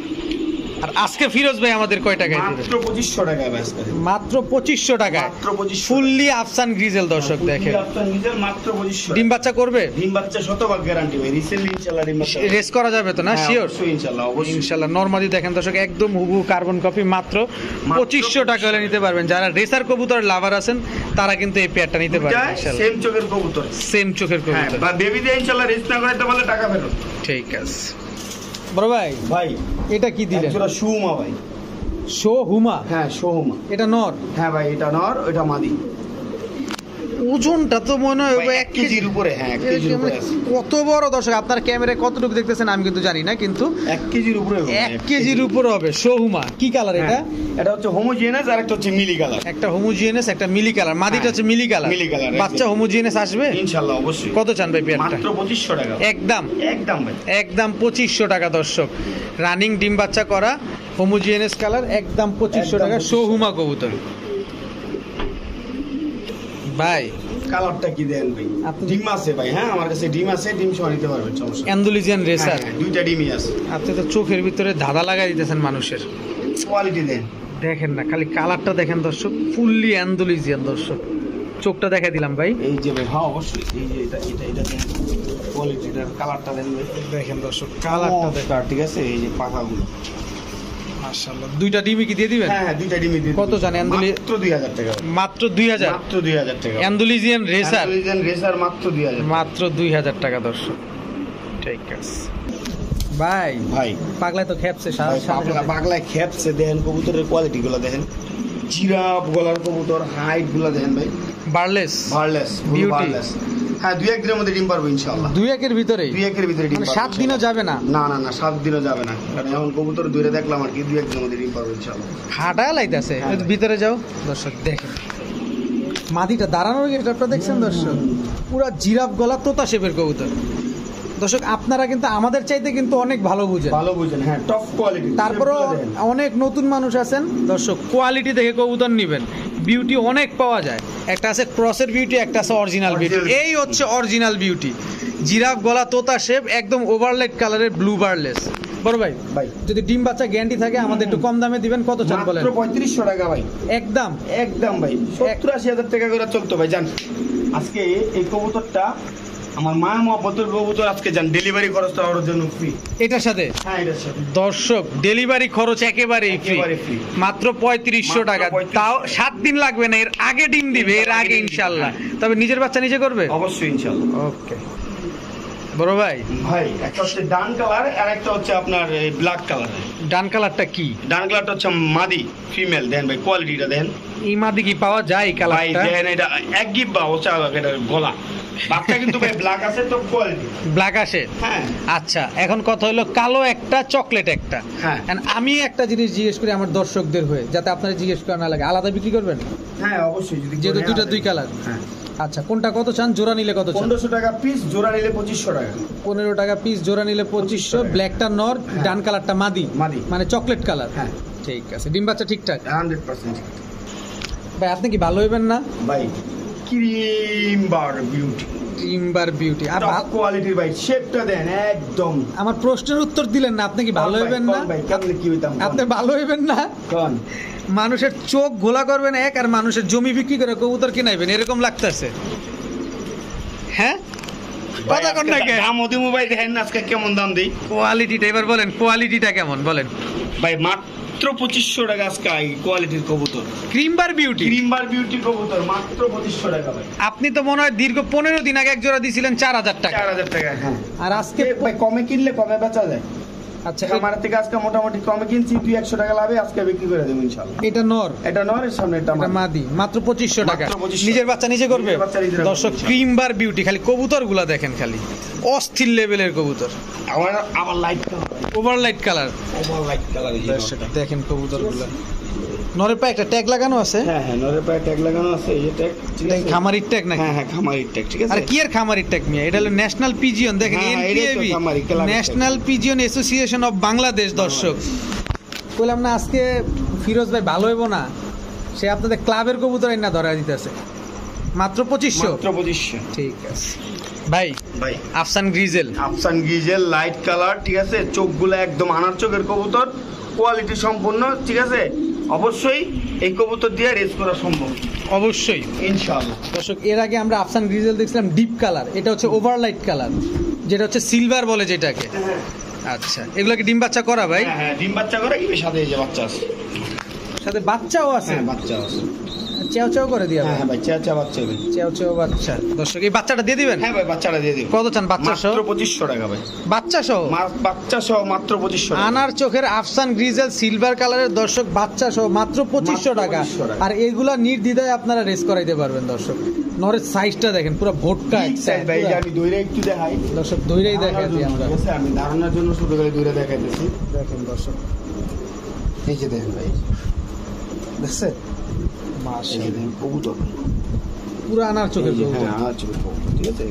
আর আজকে ফিরোজ ভাই আমাদের কয় টাকায় দিবেন? মাত্র 2500 টাকা ভাই। মাত্র 2500 টাকা। মাত্র 2500। ফুললি আফসান গ্রিজেল। দর্শক দেখেন, আফসান গ্রিজেল মাত্র 2500। ডিম বাচ্চা করবে? ডিম বাচ্চা 100% গ্যারান্টি ভাই। রিসেন্টলি ইনশাআল্লাহ ডিম বাচ্চা রেস করা যাবে তো না? শিওর? ইনশাআল্লাহ, অবশ্যই ইনশাআল্লাহ। নরমালি দেখেন দর্শক, একদম হুবহু কার্বন কপি। মাত্র 2500 টাকা হলে নিতে পারবেন। যারা রেসার কবুতর লাভার আছেন তারা কিন্তু এই পেয়ারটা নিতে পারবেন ইনশাআল্লাহ। সেম চোখের কবুতর, সেম চোখের কবুতর। বা বেবি দিয়ে ইনশাআল্লাহ রেস না করাইতে পারলে টাকা ফেরত। ঠিক আছে বড় ভাই। ভাই এটা কি দিলেন? এটা সুহুমা ভাই। সোহুমা? হ্যাঁ সোহুমা। এটা নর? হ্যাঁ ভাই, এটা নর, এটা মাদি। ওজনটা তো মনে হয় 1 কেজির উপরে। হ্যাঁ 1 কেজির উপরে আছে। কত বড় দর্শক, আপনার ক্যামেরায় কতটুকু দেখতেছেন আমি কিন্তু জানি না, কিন্তু 1 কেজির উপরে। 1 কেজির উপরে হবে। সোহুমা কি কালার এটা? এটা হচ্ছে হোমোজিনিয়াস, আর একটা হচ্ছে মিলি কালার। একটা হোমোজিনিয়াস, একটা মিলি কালার। মাদিটা হচ্ছে মিলি কালার। মিলি কালার। বাচ্চা হোমোজিনিয়াস আসবে ইনশাআল্লাহ, অবশ্যই। কত চান ভাই পেয়ারটা? মাত্র 2500 টাকা। একদম একদম ভাই, একদম 2500 টাকা। দর্শক রানিং ডিম বাচ্চা করা হোমোজিনিয়াস কালার, একদম 2500 টাকা। সোহুমা কবুতর ভাই। কালারটা কি দেন ভাই? ডিম আছে ভাই। হ্যাঁ আমার কাছে ডিম আছে, ডিম সহ নিতে পারবেন, সমস্যা নেই। অ্যান্ডালুজিয়ান রেসার, দুইটা ডিমই আছে। আপনি তো চোখের ভিতরে ধাঁধা লাগাই দিতেছেন মানুষের। কোয়ালিটি দেন, দেখেন না খালি কালারটা দেখেন দর্শক, ফুললি অ্যান্ডালুজিয়ান। দর্শক চোখটা দেখাই দিলাম ভাই। এই যে ভাই, হ্যাঁ অবশ্যই। এই যে এটা দেন, কোয়ালিটিটার কালারটা দেন ভাই। দেখেন দর্শক কালারটা দেখেন। ঠিক আছে, এই যে পাখাগুলো মাশাআল্লাহ। দুইটা ডিমই কি দিয়ে দিবেন? হ্যাঁ দুইটা ডিমই দিয়ে। কত জানেন? মাত্র 2000 টাকা। মাত্র 2000? মাত্র 2000 টাকা। Andalusian racer? অ্যান্ডালুজিয়ান রেসার মাত্র 2000। মাত্র 2000 টাকা দর্শক। ঠিক আছে ভাই। ভাই পাগলায় তো খেপছে। পাগলায় খেপছে। দেখেন কবুতরের কোয়ালিটি গুলো দেখেন, জিরাফ গলার কবুতর, হাইট গুলো দেখেন ভাই। বারলেস বিউটি। হ্যাঁ 2-1 দিনের মধ্যে ডিম পারবো ইনশাআল্লাহ। 2-1 ভিতরে? 2-1 ভিতরে ডিম পারবো। 7 দিনও যাবে না? না না না, 7 দিনও যাবে না, কারণ এখন কবুতর দূরে দেখলাম আর কি। 2-1 দিনের মধ্যে ডিম পারবো ইনশাআল্লাহ। ফাটা লাইতাছে। ভিতরে যাও দর্শক দেখেন, মাদিটা দাঁড়ানোর গেটটা দেখছেন দর্শক, পুরা জিরাফ গলা তোতা শেপের কবুতর। দর্শক আপনারা কিন্তু আমাদের চাইতে কিন্তু অনেক ভালো বুঝেন। হ্যাঁ টপ কোয়ালিটি। তারপরও অনেক নতুন মানুষ আছেন দর্শক, কোয়ালিটি দেখে কবুতর নিবেন। বিউটি অনেক পাওয়া যায়, একটা আছে ক্রসের বিউটি, একটা আছে অরিজিনাল বিউটি। এই হচ্ছে অরিজিনাল বিউটি, জিরাফ গলা তোতা শেপ, একদম ওভারলাইট কালারের, ব্লু বারলেস। বড় ভাই, যদি ডিম বাচ্চা গ্যারান্টি থাকে আমাদের একটু কম দামে দিবেন। কত চান বলেন? মাত্র 3500 টাকা ভাই। একদম একদম ভাই, 70-80 টাকা করে চলতো ভাই। জান আজকে এই কবুতরটা আমার মা মহব্বতের কবুতর, আজকে জান ডেলিভারি খরচটা ওর জন্য ফ্রি। এটার সাথে? হ্যাঁ এটার সাথে। দর্শক ডেলিভারি খরচ একেবারেই ফ্রি, মাত্র 3500 টাকা। তাও 7 দিন লাগবে না, এর আগে ডিম দিবে, এর আগে ইনশাআল্লাহ। তবে নিজের বাচ্চা নিজে করবে অবশ্যই ইনশাআল্লাহ। ওকে। বড় ভাই ভাই একটা হচ্ছে ডান কালার আর একটা হচ্ছে আপনার ব্ল্যাক কালার। ডান কালারটা কি? ডান কালারটা হচ্ছে মাদি ফিমেল। দেন ভাই কোয়ালিটিটা দেন। এই মাদি কি পাওয়া যায় ভাই কালারটা? দেন এটা এক গিব বা ওচা এটা গলা বাচ্চা কিন্তু ভাই ব্ল্যাক আছে তো কোয়ালিটি ব্ল্যাক আসে। হ্যাঁ আচ্ছা এখন কথা হলো কালো একটা চকলেট একটা। হ্যাঁ। And আমি একটা জিনিস জিজ্ঞেস করি আমার দর্শকদের হয়ে, যাতে আপনারা জিজ্ঞেস করা না লাগে, আলাদা বিক্রি করবেন হ্যাঁ অবশ্যই যদি যেহেতু করে দুইটা আলাদা। দুই কালার? হ্যাঁ আচ্ছা কোনটা কত চান? জোড়া নিলে কত চান? 1500 টাকা পিস, জোড়া নিলে 2500 টাকা। 15 টাকা পিস, জোড়া নিলে 2500। ব্ল্যাকটা নর, হ্যাঁ। ডান কালারটা মাদি, মাদি। মানে চকলেট কালার। হ্যাঁ ঠিক আছে। ডিম বাচ্চা ঠিকঠাক? 100%। ভাই আপনি কি ভালো হইবেন না? ভাই ক্রিম বার বিউটি, টিম্বার বিউটি। আর টপ কোয়ালিটির ভাই শেপটা দেন একদম। আমার প্রশ্নের উত্তর দিলেন না, আপনি কি ভালো হইবেন না? ভাই কেমনে কি হইতাম আপনি ভালো হইবেন না? কোন মানুষের চোখ ঘোলা করবেন এক, আর মানুষের জমি বিক্রি করে কবুতর কিনাইবেন, এরকম লাগতেছে। হ্যাঁ কথা কোন নাকি? দাম ওদিমু ভাই দেখেন না আজকে কেমন দাম দেই। কোয়ালিটিটা এবার বলেন, কোয়ালিটিটা কেমন বলেন? ভাই মাত্র 2500 টাকা আজকে এই কোয়ালিটির কবুতর। ক্রিমবার বিউটি, ক্রিম বার বিউটি কবুতর মাত্র 2500 টাকা ভাই। আপনি তো মনে হয় দীর্ঘ 15 দিন আগে এক জোড়া দিছিলেন 4000 টাকা, 4000 টাকা। হ্যাঁ আর আজকে ভাই কমে কিনলে কমে বেচা যায়। আচ্ছা আমার থেকে আজকে মোটামুটি কমে কিনছি 200 টাকা লাভে আজকে বিক্রি করে দেব ইনশাআল্লাহ। এটা নর, এটা নরের সামনে এটা এটা মাদি, মাত্র 2500 টাকা। মাত্র 2500 নিজের বাচ্চা নিজে করবে। নিজের বাচ্চা নিজেরা দর্শক করবে। ক্রিমবার বিউটি, খালি কবুতরগুলা দেখেন, খালি অস্থির লেভেলের কবুতর, আমার লাইট ওভারলাইট কালার। আমার লাইট কালার দর্শক দেখেন কবুতরগুলা। নরের পায়ে একটা ট্যাগ লাগানো আছে। হ্যাঁ হ্যাঁ নরের পায়ে ট্যাগ লাগানো আছে, এই যে ট্যাগ ঠিক এটা আছে। খামারির ট্যাগ নাকি? হ্যাঁ হ্যাঁ খামারির ট্যাগ ঠিক আছে। আর কি এর খামারির ট্যাগ মিয়া? এটা হলো ন্যাশনাল পিজিয়ন, দেখেন হ্যাঁ, এটাই তো এনপিএবি, খামারি, ক্লাবের tag. National pigeon association of Bangladesh. দর্শক বললাম না আজকে ফিরোজ ভাই ভালো হইব না, সে আপনাদের ক্লাবের কবুতর না ধরা দিতেছে মাত্র 2500। মাত্র 2500। ঠিক আছে ভাই। ভাই আফসান গ্রিজেল, আফসান গিজেল লাইট কালার ঠিক আছে, চোখগুলো একদম আনার চোখের কবুতর, কোয়ালিটি সম্পূর্ণ ঠিক আছে। অবশ্যই এই কবুতর দিয়ে রেস করা সম্ভব অবশ্যই ইনশাআল্লাহ। দর্শক এর আগে আমরা আফসান গ্রিজেল দেখছিলাম ডিপ কালার, এটা হচ্ছে ওভারলাইট কালার, যেটা হচ্ছে সিলভার বলে যেটাকে। আচ্ছা এগুলো কি ডিম বাচ্চা করা ভাই? হ্যাঁ হ্যাঁ ডিম বাচ্চা করে কি সাথে এই যে বাচ্চা আছে, সাথে বাচ্চাও আছে? হ্যাঁ বাচ্চা আছে। চেও চেও করে দিয়া হ্যাঁ ভাই? হ্যাঁ ভাই চা বাচ্চা হবে। চেও চেও বাচ্চা। দর্শক এই বাচ্চাটা দিয়ে দিবেন? হ্যাঁ ভাই বাচ্চাটা দিয়ে দিন। কত চান বাচ্চা সহ? মাত্র 2500 টাকা ভাই। বাচ্চা সহ? বাচ্চা সহ মাত্র 2500 টাকা। আনার চোখের আফসান গ্রিজেল সিলভার কালারের দর্শক বাচ্চা সহ মাত্র 2500 টাকা। 2500 টাকা। আর এগুলা নির্দ্বিধায় আপনারা রেস করাইতে পারবেন। দর্শক নরের সাইজটা দেখেন, পুরো ভোটকা এক size, ভাই পুরা। আমি দইরে একটু দেখাই। দর্শক দইরেই দেখাই দিই আমরা, ঠিক আছে, আমি ধারণার জন্য শুধু করে দইরে দেখাইতেছি। দেখেন দর্শক, এই যে দেখেন ভাই, দেখছেন এই মাশাআল্লাহ, যে দেখেন কবুতর। পুরো আনার চোখের এই যে, কবুতর। হ্যাঁ আমার চোখের কবুতর ঠিক আছে।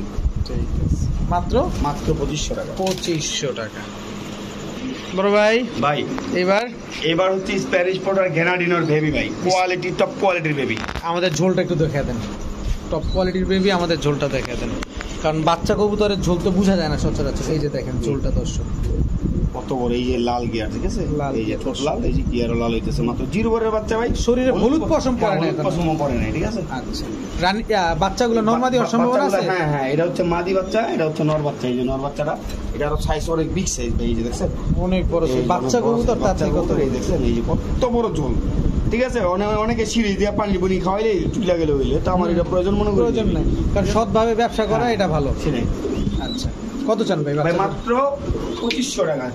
ঠিক আছে। মাত্র মাত্র 2500 টাকা। 2500 টাকা। বড় ভাই ভাই এবার এবার হচ্ছে স্প্যানিশ পটার গ্রেনাডিনোর বেবি ভাই, কোয়ালিটি টপ কোয়ালিটির বেবি। আমাদের ঝোলটা একটু দেখা দেন, টপ কোয়ালিটির বেবি, আমাদের ঝোলটা দেখা দেন, কারণ বাচ্চা কবুতরের ঝোল তো বোঝা যায় না সচরাচর। এই যে দেখেন ঝোলটা দর্শক, কত বড়, এই যে লাল গিয়ার ঠিক আছে, লাল এই যে গিয়ার। ঠোঁট লাল, এই যে গিয়ারও লাল হইতেছে, মাত্র 0 বরের বাচ্চা ভাই। শরীরে হলুদ পশম পড়ে না হলুদ এখনো। পশমও পড়ে নাই ঠিক আছে। আচ্ছা রানী বাচ্চাগুলো নরমাদি হওয়ার সম্ভাবনা আছে? বাচ্চাগুলো, হ্যাঁ হ্যাঁ এটা হচ্ছে মাদি বাচ্চা, এটা হচ্ছে নর বাচ্চা। এই যে নর বাচ্চাটা, এটা আরো সাইজ অনেক বিগ সাইজ ভাই, এই যে দেখছেন অনেক বড় এই যে বাচ্চা অনেক বড় কবুতর, তার বাচ্চা থেকে কত কবুতর, এই দেখছেন এই যে কত বড় ঝোল ঠিক আছে। অনেকে সিঁড়ি দিয়ে পানি বুনি খাওয়াইলে চুলা গেলে হইলে, তো আমার এটা প্রয়োজন মনে করি প্রয়োজন নাই, কারণ সৎভাবে ব্যবসা করা এটা ভালো। সেটাই আচ্ছা কত চান ভাই ভাই। বাচ্চা? মাত্র 2500 টাকা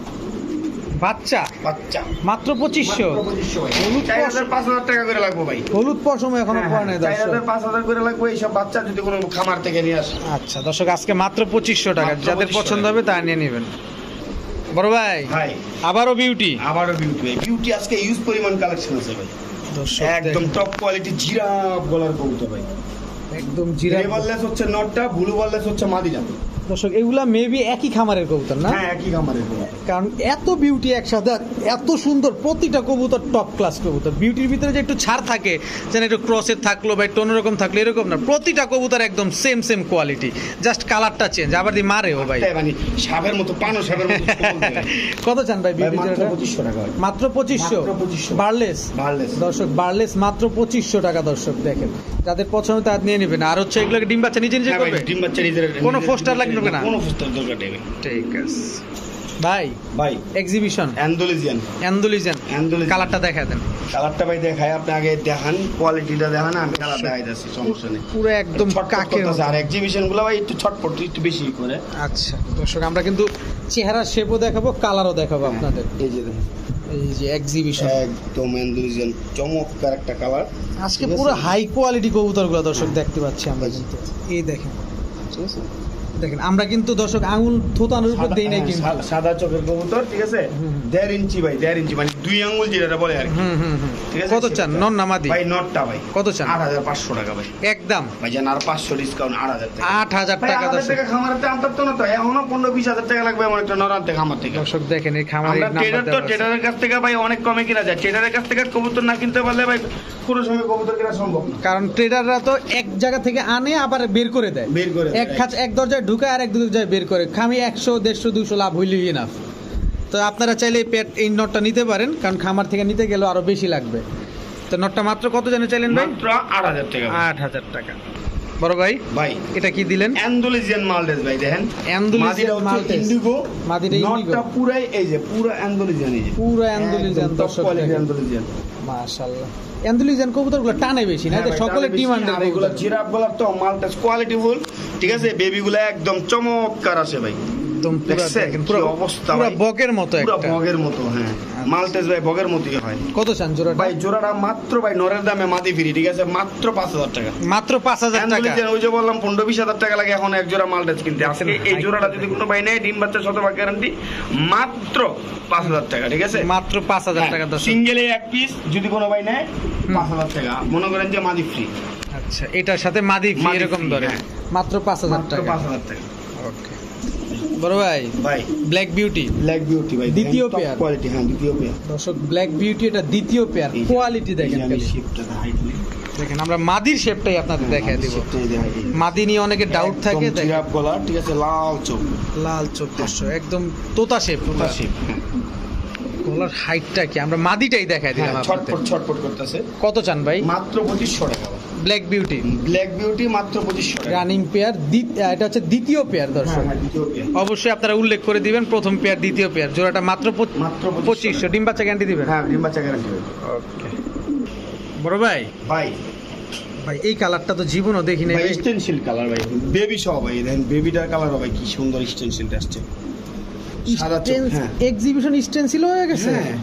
বাচ্চা বাচ্চা, মাত্র 2500। মাত্র 2500 ভাই। হলুদ 4000-5000 টাকা করে লাগবে ভাই। হলুদ পশম এখনো পড়ে নাই দর্শক। 4000-5000 করে লাগবে এইসব বাচ্চা যদি কোনো খামার থেকে নিয়ে আসে। আচ্ছা দর্শক আজকে মাত্র 2500 টাকা, মাত্র যাদের 2500 পছন্দ হবে তা নিয়ে নেবেন। বড় ভাই ভাই আবারও বিউটি, আবারও বিউটি ভাই, বিউটি আজকে ইউজ পরিমাণ কালেকশন আছে ভাই, দর্শক একদম টপ কোয়ালিটি জিরাফ গলার কবুতর ভাই। একদম জিরা। গ্রে বললেস হচ্ছে নটটা, ব্লু বললেস হচ্ছে মাদিটা। দর্শক এগুলা মেবি একই খামারের কবুতর না? হ্যাঁ একই খামারের কবুতর। কারণ এত বিউটি একসাথে, আর এত সুন্দর, প্রতিটা কবুতর টপ ক্লাস কবুতর। বিউটির ভিতরে যে একটু ছাড় থাকে, যেন একটু ক্রসের থাকলো বা একটু অন্যরকম থাকলো, এরকম না, প্রতিটা কবুতর একদম সেম সেম কোয়ালিটি, জাস্ট কালারটা চেঞ্জ। আবার দিয়ে মারেও ভাই, তাই মানে সাপের মতো, পানো সাপের মতো ছোবল দেয়। কত চান ভাই ভাই বিউটি মাত্র জোড়াটা? 2500 টাকা ভাই। মাত্র 2500। মাত্র 2500 বারলেস বারলেস। দর্শক, বারলেস মাত্র 2500 টাকা। দর্শক দেখেন, যাদের পছন্দ তার নিয়ে নেবেন। আর হচ্ছে এগুলোকে ডিম বাচ্চা নিজে নিজে হ্যাঁ ভাই, করবে? ডিম বাচ্চা নিজের, কোনো ফোস্টার লাগবে না? কোনো ফোস্টার দরকার নেই ভাই। ঠিক আছে। ভাই ভাই এক্সিবিশন অ্যান্ডালুজিয়ান অ্যান্ডালুজিয়ান কালারটা দেখায় দেন। কালারটা ভাই দেখাই, আপনি আগে দেখান, কোয়ালিটিটা দেখান, আমি কালার দেখাই যাচ্ছি, সমস্যা নেই। পুরো একদম কাকের মতো। আর এক্সিবিশন গুলো ভাই একটু ছটপট একটু বেশি করে। আচ্ছা দর্শক, আমরা কিন্তু চেহারার শেপও দেখাবো, কালারও দেখাবো আপনাদের। এই যে দেখেন, এই যে এক্সিবিশন একদম অ্যান্ডালুজিয়ান চমৎকার একটা কালার। আজকে পুরো হাই কোয়ালিটি কবুতরগুলো দর্শক দেখতে পাচ্ছি আমরা কিন্তু। এই দেখেন, ঠিক আছে, দেখেন আমরা কিন্তু দর্শক আঙুল থোতানোর উপর দেই নাই কিন্তু। সাদা চোখের কবুতর, ঠিক আছে, 1.5 ইঞ্চি ভাই, 1.5 ইঞ্চি মানে 2 আঙ্গুল যেটা বলে আর কি। ঠিক আছে, কত চান নন নামাদি ভাই? নটটা ভাই কত চান? 8,500 টাকা ভাই একদম ভাই, জান আর 500 ডিসকাউন্ট, 8,000 টাকা। 8,000 টাকা দর্শক দর্শক। টাকা খামারতে আনতে তো না, তো এখনো 15-20,000 টাকা লাগবে আমার একটা নরান্তে খামার থেকে। দর্শক দেখেন এই খামারের আমরা নাম্বার ট্রেডার, তো দেওয়া আছে। ট্রেডারের কাছ থেকে ভাই অনেক কমে কিনা যায়। ট্রেডারের কাছ থেকে কবুতর না কিনতে পারলে ভাই কোনো সময় কবুতর কেনা সম্ভব না। কারণ ট্রেডাররা তো এক জায়গা থেকে আনে আবার বের করে দেয়, বের করে দেয়। এক দরজায় ঢুকায় আর এক দরজায় বের করে। খামি 100, 150, 200 লাভ হইলেই এনাফ। তো আপনারা চাইলে এই নটটা নিতে পারেন, কারণ খামার থেকে নিতে গেলেও আরো বেশি লাগবে। তো নটটা মাত্র কত জানে চাইলেন ভাই? মাত্র 8,000 টাকা। 8,000 টাকা। বড় ভাই ভাই এটা কি দিলেন? অ্যান্ডালুজিয়ান মালটেস ভাই, দেখেন অ্যান্ডালুজিয়ান মালটেস, ইন্ডিগো, মাদিটা ইন্ডিগো, নটটা পুরাই এই যে পুরো অ্যান্ডালুজিয়ান, এই যে পুরো অ্যান্ডালুজিয়ান দর্শক দেখেন। অ্যান্ডালুজিয়ান মাশাআল্লাহ, অ্যান্ডালুজিয়ান কবুতরগুলো টানে বেশি না, এটা সকলের ডিমান্ডের এগুলো কবুতর। জিরাফ গুলো তো মালটেস কোয়ালিটি ফুল, ঠিক আছে, বেবিগুলো একদম চমৎকার আছে ভাই, একদম পুরো দেখছেন দেখেন, কি পুরো অবস্থা পুরো ভাই, বকের মতো পুরো একটা। বগের মতো। হ্যাঁ, মালটেস ভাই বগের মতোই হয়। কত চান জোড়াটা? ভাই জোড়াটা মাত্র ভাই নরের দামে মাদি ফ্রি, ঠিক আছে, মাত্র 5,000 টাকা। মাত্র 5,000 টাকা। অ্যান্ডালুজিয়ান ওই যে বললাম 15-20,000 টাকা লাগে এখন এক জোড়া মালটেস কিনতে। আজকে এই জোড়াটা যদি কোনো ভাই নেয়, ডিম বাচ্চা শতভাগ গ্যারান্টি, মাত্র 5,000 টাকা, ঠিক আছে, মাত্র 5,000 টাকা দর্শক। সিঙ্গেলে এক পিস যদি কোনো ভাই নেয় 5,000 টাকা, মনে করেন যে মাদি ফ্রি। আচ্ছা, এটার সাথে মাদি ফ্রি মাদি এরকম free, ধরে হ্যাঁ। মাত্র 5,000 মাত্র টাকা। 5,000 টাকা। ওকে বড় ভাই, ভাই ব্ল্যাক বিউটি ব্ল্যাক বিউটি ভাই, দ্বিতীয় পেয়ার কোয়ালিটি। হ্যাঁ, দ্বিতীয় পেয়ার দর্শক, ব্ল্যাক বিউটি এটা দ্বিতীয় পেয়ার। কোয়ালিটি দেখেন আমি খালি। শেপটা দেখাই দিই। দেখেন আমরা মাদির শেপটাই আপনাদের দেখাই দেব। শেপটাই দেখাই দিই। মাদি নিয়ে অনেকে ডাউট থাকে, একদম দেখেন জিরাফ গলা, ঠিক আছে, লাল চোখ, লাল চোখ দর্শক, একদম তোতা শেপ। তোতা শেপ। গলার হাইটটা কি আমরা মাদিটাই দেখাই দিলাম আপনাদের। ছটপট ছটপট করতেছে। কত চান ভাই? মাত্র 2,500 টাকা। ব্ল্যাক বিউটি ব্ল্যাক বিউটি মাত্র 2,500 টাকা। রানিং পেয়ার, এটা হচ্ছে দ্বিতীয় পেয়ার দর্শক। হ্যাঁ, দ্বিতীয় পেয়ার। অবশ্যই আপনারা উল্লেখ করে দিবেন প্রথম পেয়ার, দ্বিতীয় পেয়ার। জোড়াটা মাত্র মাত্র 2500। ডিম বাচ্চা গ্যারান্টি দিবেন? হ্যাঁ, ডিম বাচ্চা গ্যারান্টি। ওকে বড় ভাই, ভাই ভাই এই কালারটা তো জীবনও দেখি নাই। স্টেনসিল কালার ভাই, বেবি সহ ভাই, দেখেন বেবিটার কালার ভাই কি সুন্দর স্টেনসিলটা আসছে। সাদা চোখ, হ্যাঁ। এক্সিবিশন স্টেনসিল হয়ে গেছে। হ্যাঁ।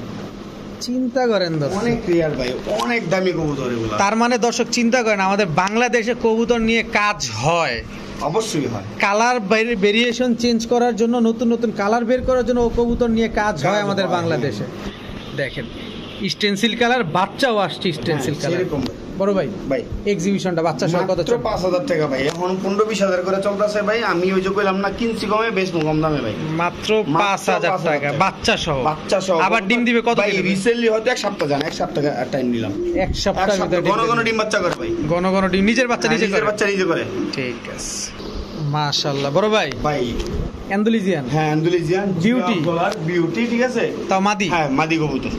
চিন্তা করেন দর্শক, অনেক রিয়ার ভাই, অনেক দামি কবুতর এগুলো। তার মানে দর্শক চিন্তা করেন আমাদের বাংলাদেশে কবুতর নিয়ে কাজ হয়, অবশ্যই হয়। কালার ভেরিয়েশন চেঞ্জ করার জন্য, নতুন নতুন কালার বের করার জন্য ও কবুতর নিয়ে কাজ হয় আমাদের বাংলাদেশে। দেখেন স্টেনসিল কালার, বাচ্চাও আসছে স্টেনসিল কালার। সেরকম ভাই। বড় ভাই ভাই এক্সিবিশনটা বাচ্চা সহ কত? মাত্র 5,000 টাকা ভাই, এখন 15-20,000 করে চলতেছে ভাই। আমি ওই যে কইলাম না, কিনছি কমে বেচবো কম দামে ভাই। মাত্র 5,000 টাকা বাচ্চা সহ। বাচ্চা সহ। আবার ডিম দিবে কত? ভাই রিসেন্টলি হয়তো এক সপ্তাহ জান, এক সপ্তাহ টাইম নিলাম। এক সপ্তাহের ভিতরে ঘন ঘন ডিম বাচ্চা করে ভাই, ঘন ঘন ডিম, নিজের বাচ্চা নিজে নিজের করে। বাচ্চা নিজে করে। ঠিক আছে, মাশাআল্লাহ। বড় ভাই ভাই অ্যান্ডালুজিয়ান, হ্যাঁ, অ্যান্ডালুজিয়ান Beauty। গলার বিউটি, ঠিক আছে, তাও মাদি। হ্যাঁ মাদি কবুতর।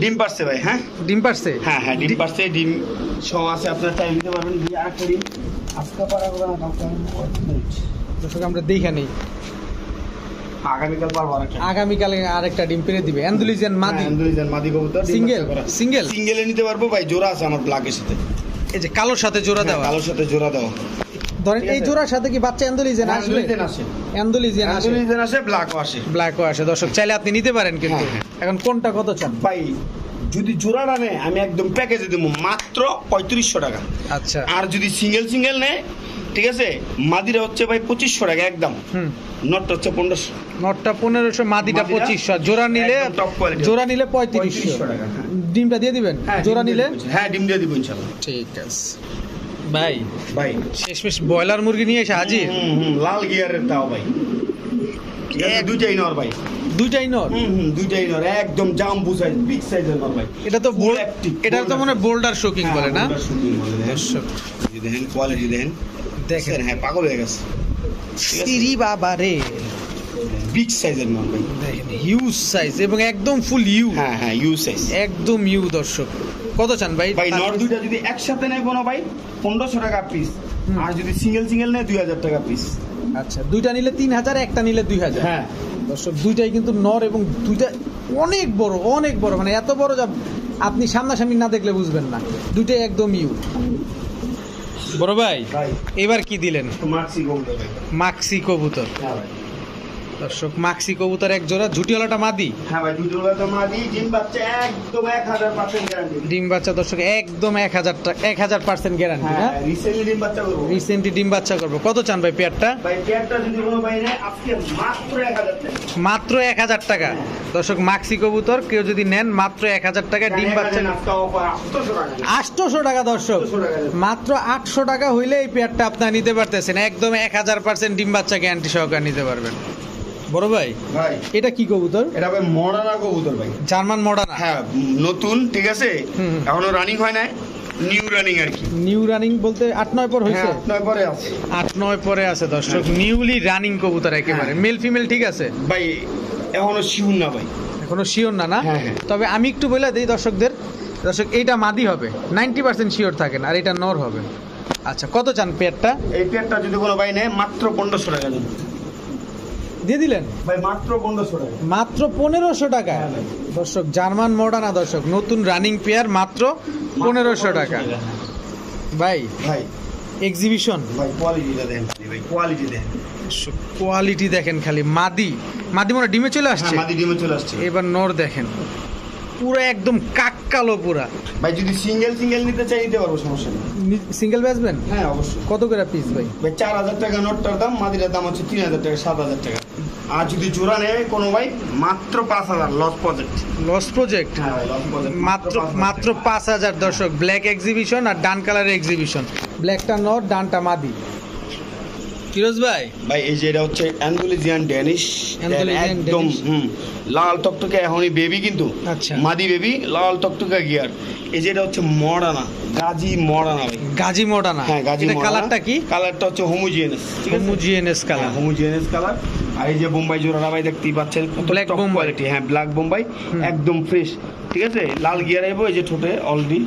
ডিম পারছে ভাই, হ্যাঁ ডিম পারছে। হ্যাঁ হ্যাঁ, ডিম পারছে, ডিম সহ আছে, আপনার টাইম দিতে পারবেন। দিয়ে আরেকটা ডিম আজকে পারা হবে না, দর্শক আমরা দেখে নেই, আগামীকাল পারবো আরেকটা। আগামীকাল আরেকটা ডিম পেরে দিবে। অ্যান্ডালুজিয়ান মাদি, অ্যান্ডালুজিয়ান মাদি কবুতর, সিঙ্গেল সিঙ্গেল সিঙ্গেলে নিতে পারবো ভাই, জোড়া আছে আমার ব্ল্যাকের সাথে। এই যে কালোর সাথে জোড়া দেওয়া। কালোর সাথে জোড়া দেওয়া। ধরেন এই জোড়ার সাথে কি বাচ্চা অ্যান্ডালুজিয়ান আসবে? অ্যান্ডালুজিয়ান আসে, অ্যান্ডালুজিয়ান আসে, অ্যান্ডালুজিয়ান আসে, ব্ল্যাকও আসে। ব্ল্যাকও আসে। দর্শক চাইলে আপনি নিতে পারেন কিন্তু। হ্যাঁ, এখন কোনটা কত চান ভাই? যদি জোড়াটা নেয় আমি একদম প্যাকেজে দেবো মাত্র 3500 টাকা। আচ্ছা, আর যদি সিঙ্গেল সিঙ্গেল নেয়, ঠিক আছে, মাদিরা হচ্ছে ভাই 2500 টাকা একদম। নটটা হচ্ছে 1500। নটটা 1500, মাদিটা 2500। জোড়া নিলে, একদম top quality। জোড়া নিলে 3500 টাকা। হ্যাঁ। ডিমটা দিয়ে দিবেন হ্যাঁ, জোড়া ডিম নিলে? দিয়ে দিবো। হ্যাঁ, ডিম দিয়ে দিব ইনশাআল্লাহ। ঠিক আছে ভাই। ভাই শেষমেশ ব্রয়লার মুরগি নিয়ে এসে হাজির। লাল গিয়ারের তাও ভাই, ঠিক আছে, দুইটাই নর ভাই, দুইটাই নর। দুইটাই নর, একদম জাম্বু সাইজ, বিগ সাইজের নর ভাই। এটা তো Full active, এটা তো মনে বোল্ডার শোকিং হ্যাঁ, বলে না? boulder shooting বলে, দেখেন। দর্শক এই দেখেন কোয়ালিটি দেখেন, দেখেন, হ্যাঁ পাগল হয়ে গেছে। সিরি বাবা রে, বিগ সাইজের নর ভাই, দেখেন হিউজ সাইজ এবং একদম ফুল ইউ। হ্যাঁ হ্যাঁ, ইউ সাইজ একদম ইউ। দর্শক কত চান ভাই? ভাই নর দুইটা যদি একসাথে নেয় কোনো ভাই 1500 টাকা পিস, আর যদি সিঙ্গেল সিঙ্গেল নেয় 2000 টাকা পিস। আচ্ছা, দুইটা নিলে 3000, একটা নিলে 2000। হ্যাঁ দর্শক দুইটাই কিন্তু নর এবং দুইটা অনেক বড়, অনেক বড়, মানে এত বড় যা আপনি সামনাসামনি না দেখলে বুঝবেন না। দুইটাই একদম ইউ। বড় ভাই ভাই এবার কি দিলেন? মাক্সি কবুতর ভাই। মাক্সি কবুতর। হ্যাঁ ভাই। দর্শক মাক্সি কবুতর এক জোড়া, ঝুটিওয়ালাটা মাদি। হ্যাঁ ভাই, দুটোলা তো মাদি, ডিম বাচ্চা একদম 1000% গ্যারান্টি। ডিম বাচ্চা দর্শক একদম 1000% গ্যারান্টি। হ্যাঁ, হ্যাঁ, রিসেন্টলি ডিম বাচ্চা করব। রিসেন্টলি ডিম বাচ্চা করবো। কত চান ভাই পেয়ারটা? ভাই পেয়ারটা যদি কোনো ভাই নেয় আজকে মাত্র 1000 টাকা। মাত্র 1000 টাকা। দর্শক মাক্সি কবুতর কেউ যদি নেন মাত্র 1000 টাকা ডিম বাচ্চা। 800 টাকা দর্শক, 800 টাকা। মাত্র 800 টাকা হইলে এই পেয়ারটা আপনারা নিতে পারতেছেন। একদম 1000% ডিম বাচ্চা গ্যারান্টি সহকারে নিতে পারবেন। বড় ভাই ভাই এটা কি কবুতর? এটা ভাই মডার্না কবুতর ভাই। German modern. হ্যাঁ, নতুন, ঠিক আছে, এখনো রানিং হয় নাই, নিউ রানিং আর কি। নিউ রানিং বলতে 8-9 পর হইছে? 8-9 পরে আছে। 8-9 পরে আছে দর্শক, নিউলি রানিং কবুতর একেবারে। মেল ফিমেল ঠিক আছে ভাই? এখনো শিউর না ভাই, এখনো শিওর না না? হ্যাঁ, হ্যাঁ। তবে আমি একটু বলে দিই দর্শকদের, দর্শক এইটা মাদি হবে, 90% শিওর থাকেন, আর এটা নর হবে। আচ্ছা, কত চান পেয়ারটা? এই পেয়ারটা যদি কোনো ভাই নেয় মাত্র 1500 টাকা দিন। দিয়ে দিলেন ভাই মাত্র 1500 টাকা। মাত্র 1500 টাকা। হ্যাঁ ভাই। দর্শক জার্মান মডার্না দর্শক, নতুন রানিং পেয়ার মাত্র 1500 টাকা। ভাই ভাই এক্সিবিশন, ভাই কোয়ালিটিটা দেন ভাই, কোয়ালিটি দেন। কোয়ালিটি দেখেন খালি। মাদি মাদি মনে হয় ডিমে চলে আসছে। হ্যাঁ, মাদি ডিমে চলে আসছে। এবার নর দেখেন, পুরো একদম কাককালো পুরা। ভাই যদি সিঙ্গেল নিতে চাই নিতে পারবো, সমস্যা নেই। সিঙ্গেল বেচবেন? হ্যাঁ অবশ্যই। কত করে পিস ভাই? ভাই 4000 টাকা নটটার দাম, মাদিটার দাম হচ্ছে 3000 টাকা, 7000 টাকা। আর যদি জোড়া নেয় কোনো ভাই মাত্র 5000, লস প্রজেক্ট। লস প্রজেক্ট হ্যাঁ ভাই, লস প্রজেক্ট মাত্র 5000 দর্শক। ব্ল্যাক এক্সিবিশন আর ডান কালারের এক্সিবিশন। ব্ল্যাকটা নর, ডানটা মাদি। ফিরোজ ভাই ভাই এই যে এটা হচ্ছে অ্যান্ডালুসিয়ান ড্যানিশ, অ্যান্ডালুসিয়ান একদম ড্যানিশ। লাল টকটকে, এখনই বেবি কিন্তু। আচ্ছা। মাদি বেবি, লাল টকটকা গিয়ার। এই যে এটা হচ্ছে মডার্না, গাজী মডার্না ভাই। গাজী মডার্না। হ্যাঁ, গাজী এটা মডার্না। কালারটা কি? কালারটা হচ্ছে হোমোজিনিয়াস, ঠিক আছে? Homogeneous colour. Homogeneous colour. আর এই যে বোম্বাই জোড়াটা ভাই দেখতেই পাচ্ছেন, Black Bombay। কোয়ালিটি। হ্যাঁ, ব্ল্যাক বোম্বাই, একদম ফ্রেশ, ঠিক আছে? লাল গিয়ার আইবো এই যে ঠোঁটে অলরেডি,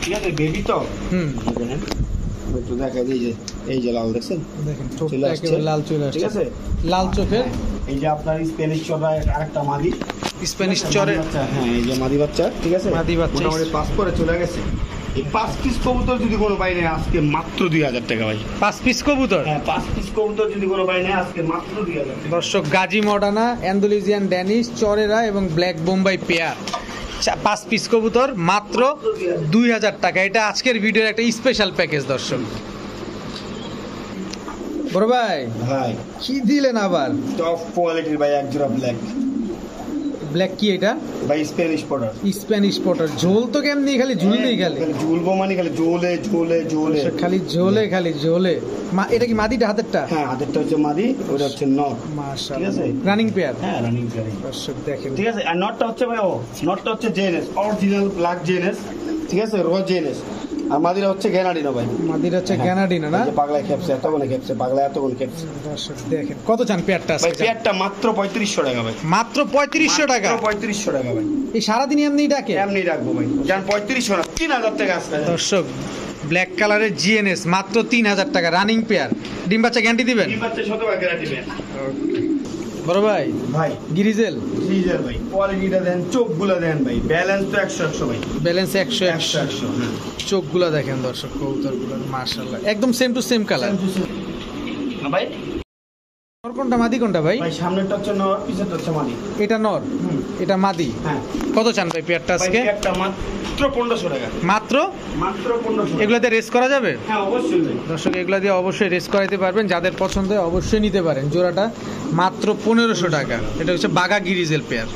ঠিক আছে? বেবি তো। হুম, দেখেন একটু দেখা যায়, এই যে লাল দেখছেন, দেখেন চলে ঠোঁটটা আসছে। একেবারে লাল চলে ঠিক আসছে। আছে? লাল চোখের এই যে আপনার স্প্যানিশ চড়া আরেকটা মাদি, স্প্যানিশ চরে। মাদি বাচ্চা। হ্যাঁ, এই যে মাদি বাচ্চা, ঠিক আছে? মাদি বাচ্চা। মোটামুটি 5 করে চলে গেছে। এই 5 পিস কবুতর যদি কোনো ভাই নেয় আজকে মাত্র 2000 টাকা ভাই। 5 পিস কবুতর। হ্যাঁ, 5 পিস কবুতর যদি কোনো ভাই নেয় আজকে মাত্র 2000 টাকা। দর্শক গাজী মডার্না, অ্যান্ডালুসিয়ান ড্যানিশ, চরেরা এবং ব্ল্যাক বোম্বাই পেয়ার, 5 পিস কবুতর মাত্র 2000 টাকা। এটা আজকের ভিডিওর একটা স্পেশাল প্যাকেজ দর্শক। বড় ভাই ভাই কি দিলেন আবার? টপ কোয়ালিটির ভাই এক জোড়া ব্ল্যাক। ব্ল্যাক কি এটা? ভাই স্প্যানিশ পটার। Spanish Potter. ঝোল তো কেমনি খালি ঝুললেই খালি ঝুলবো মানে খালি ঝোলে ঝোলে ঝোলে খালি ঝোলে খালি ঝোলে। এটা কি মাদিটা হাতেরটা? হ্যাঁ, হাতেরটা হচ্ছে মাদি, ওটা হচ্ছে নট। ঠিক আছে? Running pair. হ্যাঁ, রানিং পেয়ার। দর্শক দেখেন, ঠিক আছে? আর নটটা হচ্ছে ভাই, নটটা হচ্ছে জেনেস, অরিজিনাল ব্ল্যাক জেনেস, ঠিক আছে? র জেনেস। আর মাদিরা হচ্ছে গ্যানাডিনো ভাই। মাদিরা হচ্ছে গ্যানাডিনো না? পাগলায় খেপছে, এতক্ষণে খেপছে, পাগলায় এতক্ষণ খেপছে। দর্শক দেখেন, কত চান পেয়ারটা? ভাই পেয়ারটা মাত্র 3500 টাকা ভাই। মাত্র 3500 টাকা? 3500 টাকা ভাই। এই সারাদিন এমনি ডাকে? এমনি রাখবো ভাই, জান 3500 না, 3000 টাকা আসবে। দর্শক ব্ল্যাক কালারের জিএনএস মাত্র 3000 টাকা, রানিং পেয়ার। ডিম বাচ্চা গ্যারান্টি দিবেন? ডিম বাচ্চা 100% গ্যারান্টি দেন। বড় ভাই ভাই গিরিজেল ফ্রিজার ভাই, কোয়ালিটিটা দেন, চোখগুলো দেন ভাই, ব্যালেন্স তো 100 ভাই, ব্যালেন্স 100 100। চোখগুলো দেখেন দর্শক কবুতরগুলো, মাশাআল্লাহ একদম সেম টু সেম কালার। না ভাই, নর কোনটা মাদি কোনটা ভাই? ভাই সামনেরটা হচ্ছে নর, পিছেরটা হচ্ছে মাদি। এটা নর, এটা মাদি। হ্যাঁ। কত চান ভাই পেয়ারটা আজকে? ভাই পেয়ারটা মাত্র 1500 টাকা। মাত্র? মাত্র 1500। এগুলাতে রেস করা যাবে? হ্যাঁ অবশ্যই ভাই। দর্শক এগুলা দিয়ে অবশ্যই রেস করাইতে পারবেন, যাদের পছন্দ হয় অবশ্যই নিতে পারেন। জোড়াটা মাত্র 1500 টাকা। এটা হচ্ছে বাঘা গিরিজেল পেয়ার।